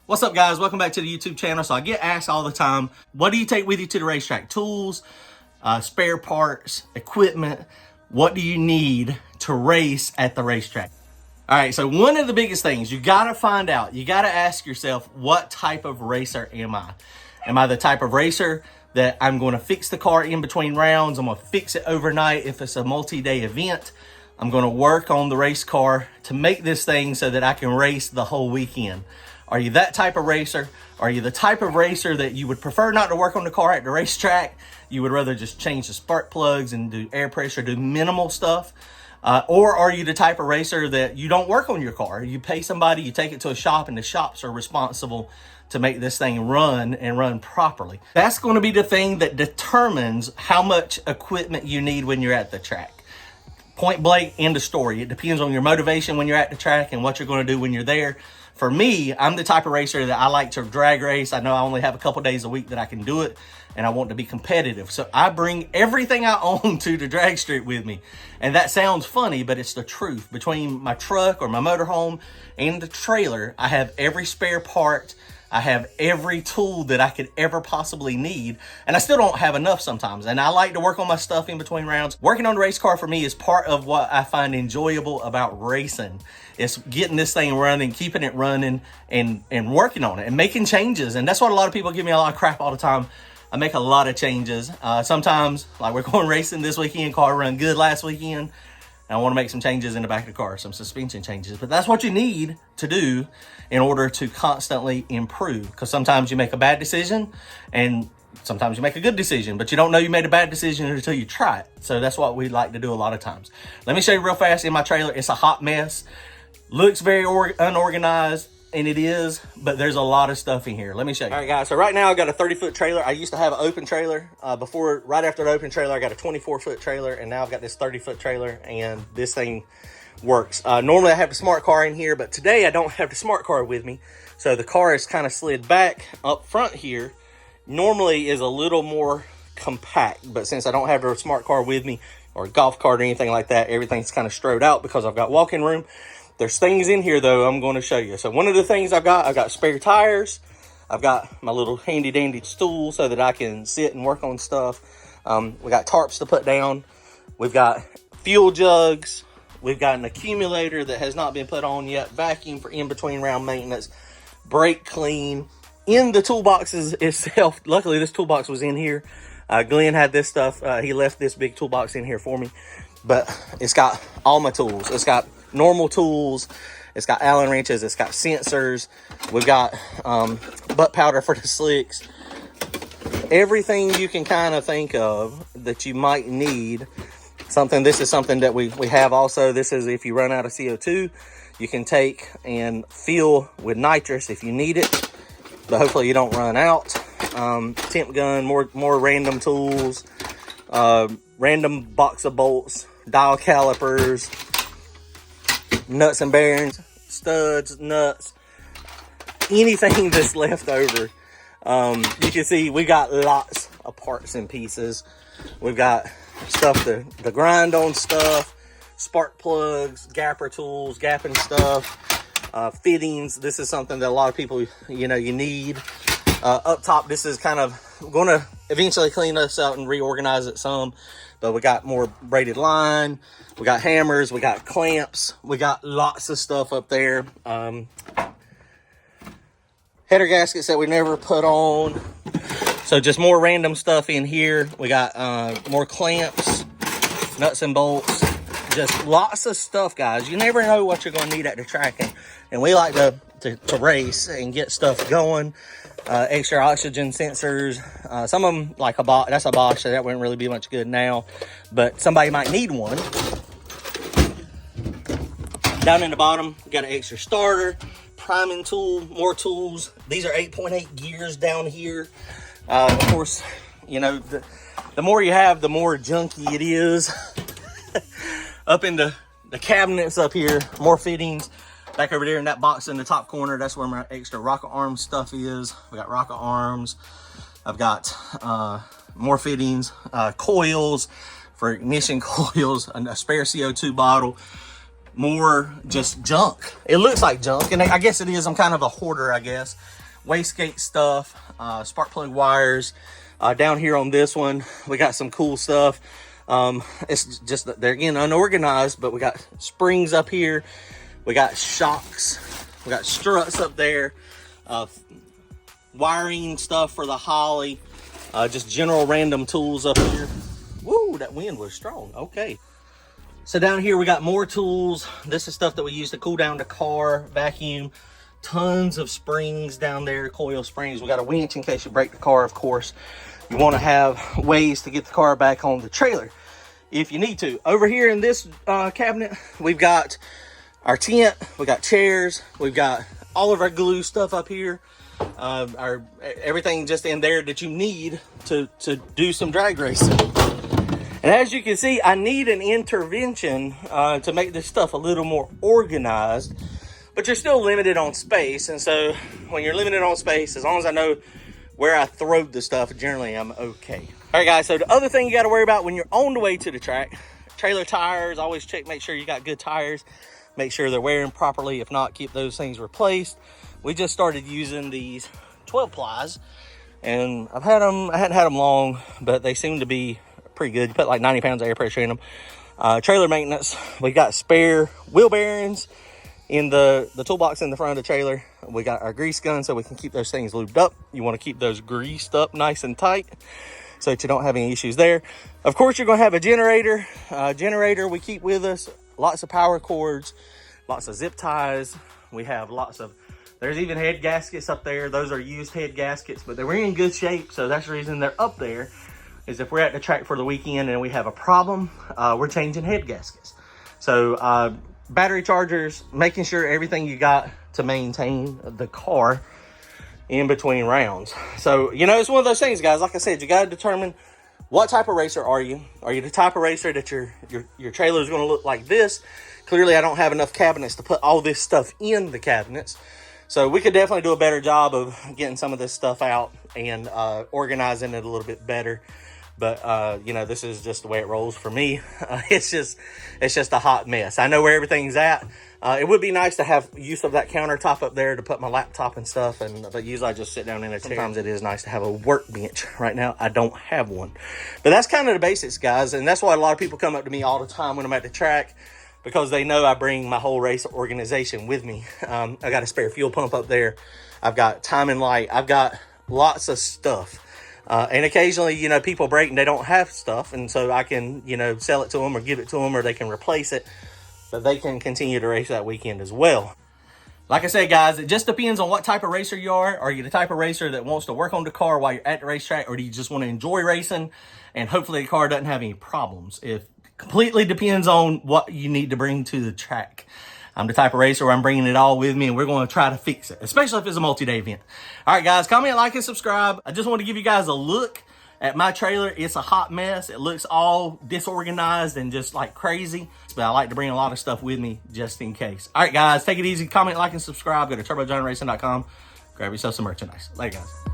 What's up, guys? Welcome back to the YouTube channel. So I get asked all the time, what do you take with you to the racetrack? Tools, spare parts, equipment. What do you need to race at the racetrack? All right, so one of the biggest things you got to find out, you got to ask yourself, what type of racer am I? Am I the type of racer that I'm going to fix the car in between rounds? I'm going to fix it overnight if it's a multi-day event. I'm going to work on the race car to make this thing so that I can race the whole weekend. Are you that type of racer? Are you the type of racer that you would prefer not to work on the car at the racetrack? You would rather just change the spark plugs and do air pressure, do minimal stuff? Or are you the type of racer that you don't work on your car? You pay somebody, you take it to a shop, and the shops are responsible to make this thing run and run properly. That's going to be the thing that determines how much equipment you need when you're at the track. Point blank, end of story. It depends on your motivation when you're at the track and what you're going to do when you're there. For me, I'm the type of racer that I like to drag race. I know I only have a couple days a week that I can do it, and I want to be competitive. So I bring everything I own to the drag strip with me. And that sounds funny, but it's the truth. Between my truck or my motorhome and the trailer, I have every spare part. I have every tool that I could ever possibly need, and I still don't have enough sometimes. And I like to work on my stuff in between rounds. Working on the race car for me is part of what I find enjoyable about racing. It's getting this thing running, keeping it running, and working on it and making changes. And that's what a lot of people give me a lot of crap all the time. I make a lot of changes. Sometimes, like we're going racing this weekend, car run good last weekend. I want to make some changes in the back of the car, some suspension changes. But that's what you need to do in order to constantly improve. Because sometimes you make a bad decision and sometimes you make a good decision, but you don't know you made a bad decision until you try it. So that's what we like to do a lot of times. Let me show you real fast in my trailer. It's a hot mess. Looks very unorganized, and it is, but there's a lot of stuff in here. Let me show you. All right, guys, so right now I've got a 30-foot trailer. I used to have an open trailer. Right after the open trailer, I got a 24-foot trailer, and now I've got this 30-foot trailer, and this thing works. Normally I have the smart car in here, but today I don't have the smart car with me. So the car is kind of slid back up front here. Normally is a little more compact, but since I don't have the smart car with me or a golf cart or anything like that, everything's kind of strode out because I've got walking room. There's things in here, though, I'm going to show you. So one of the things I've got spare tires. I've got my little handy-dandy stool so that I can sit and work on stuff. We got tarps to put down. We've got fuel jugs. We've got an accumulator that has not been put on yet. Vacuum for in-between round maintenance. Brake clean. In the toolboxes itself, luckily this toolbox was in here. Glenn had this stuff. He left this big toolbox in here for me. But it's got all my tools. It's got normal tools. It's got Allen wrenches. It's got sensors. We've got butt powder for the slicks. Everything you can kind of think of that you might need. This is something that we have also. This is if you run out of CO2, you can take and fill with nitrous if you need it. But hopefully you don't run out. Temp gun, more random tools, random box of bolts, dial calipers, nuts and bearings, studs, nuts, anything that's left over. You can see we got lots of parts and pieces. We've got stuff to grind on stuff, spark plugs, gapper tools, gapping stuff, fittings. This is something that a lot of people, you need. Up top, this is kind of going to eventually clean this out and reorganize it some. But we got more braided line. We got hammers. We got clamps. We got lots of stuff up there. Header gaskets that we never put on. So just more random stuff in here. We got more clamps, nuts and bolts. Just lots of stuff, guys. You never know what you're going to need at the track. And we like to race and get stuff going. Extra oxygen sensors. Some of them, like that's a Bosch, so that wouldn't really be much good now. But somebody might need one. Down in the bottom, we got an extra starter, priming tool, more tools. These are 8.8 gears down here. Of course, the more you have, the more junky it is. Up in the cabinets up here, more fittings. Back over there in that box in the top corner, that's where my extra rocket arm stuff is. We got rocket arms. I've got more fittings, coils for ignition coils, a spare CO2 bottle. more just junk. It looks like junk, and I guess it is. I'm kind of a hoarder, I guess. Wastegate stuff, spark plug wires. Down here on this one, we got some cool stuff. It's just that they're, again, unorganized, but we got springs up here. We got shocks. We got struts up there. Wiring stuff for the Holly. Just general random tools up here. Woo, that wind was strong. Okay. So down here we got more tools. This is stuff that we use to cool down the car, vacuum. Tons of springs down there, coil springs. We got a winch in case you break the car, of course. You want to have ways to get the car back on the trailer if you need to. Over here in this cabinet, we've got our tent, we got chairs, we've got all of our glue stuff up here. Everything just in there that you need to do some drag racing. And as you can see, I need an intervention to make this stuff a little more organized, but you're still limited on space. And so when you're limited on space, as long as I know where I throw the stuff, generally I'm okay. All right, guys, so the other thing you got to worry about when you're on the way to the track, trailer tires, always check, make sure you got good tires, make sure they're wearing properly. If not, keep those things replaced. We just started using these 12 plies, and I hadn't had them long, but they seem to be pretty good. You put like 90 pounds of air pressure in them. Trailer maintenance, we got spare wheel bearings in the toolbox in the front of the trailer. We got our grease gun so we can keep those things lubed up. You want to keep those greased up nice and tight so that you don't have any issues there. Of course, you're going to have a generator. Generator we keep with us. Lots of power cords, lots of zip ties. We have lots of, there's even head gaskets up there. Those are used head gaskets, but they're in good shape. So that's the reason they're up there, is if we're at the track for the weekend and we have a problem, we're changing head gaskets. So battery chargers, making sure everything you got to maintain the car in between rounds. So, you know, it's one of those things, guys. Like I said, you got to determine what type of racer are you. Are you the type of racer that your trailer is going to look like this? Clearly, I don't have enough cabinets to put all this stuff in the cabinets. So we could definitely do a better job of getting some of this stuff out and organizing it a little bit better. But, you know, this is just the way it rolls for me. It's just a hot mess. I know where everything's at. It would be nice to have use of that countertop up there to put my laptop and stuff. But usually I just sit down in a chair. Sometimes it is nice to have a workbench. Right now, I don't have one. But that's kind of the basics, guys. And that's why a lot of people come up to me all the time when I'm at the track, because they know I bring my whole race organization with me. I got a spare fuel pump up there. I've got timing light. I've got lots of stuff. And occasionally, you know, people break and they don't have stuff. And so I can, you know, sell it to them or give it to them, or they can replace it. But they can continue to race that weekend as well. Like I said, guys, it just depends on what type of racer you are. Are you the type of racer that wants to work on the car while you're at the racetrack, or do you just want to enjoy racing and hopefully the car doesn't have any problems? It completely depends on what you need to bring to the track. I'm the type of racer where I'm bringing it all with me, and we're going to try to fix it, especially if it's a multi-day event. All right, guys, comment, like, and subscribe. I just want to give you guys a look at my trailer. It's a hot mess. It looks all disorganized and just like crazy, but I like to bring a lot of stuff with me just in case. All right, guys, take it easy. Comment, like, and subscribe. Go to turbojohnracing.com. Grab yourself some merchandise. Later, guys.